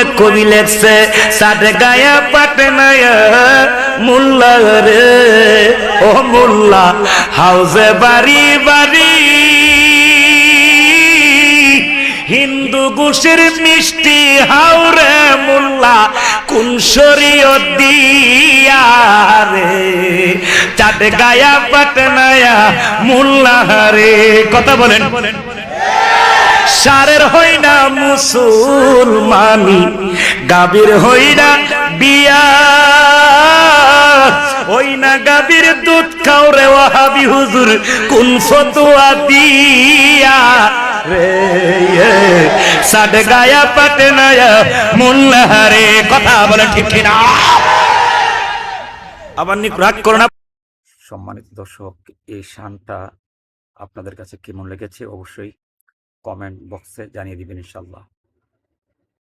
এক কবি লেখছে সাদে গায়া পাটনায়া মোল্লা রে ও মোল্লা হাউজে বাড়ি বাড়ি হিন্দু গোশের মিষ্টি হাওরে মোল্লা কোন শরীয়ত দিয়া রে চাঁদ গায়া পাটনায়া মোল্লা রে কথা বলেন সারের হই না মুসলমানি গাবির হই না বিয়া হই না গাবির দুধ খাও রে ওয়াহাবি হুজুর কোন ফতোয়া দিয়া রে সাদ গায়া পাটনায়া মোল্লা রে কথা বলেন ঠিক কিনা আবার রাগ করো না। সম্মানিত দর্শক, এই শানটা আপনাদের কাছে কেমন লেগেছে অবশ্যই কমেন্ট বক্সে জানিয়ে দিবেন ইনশাআল্লাহ।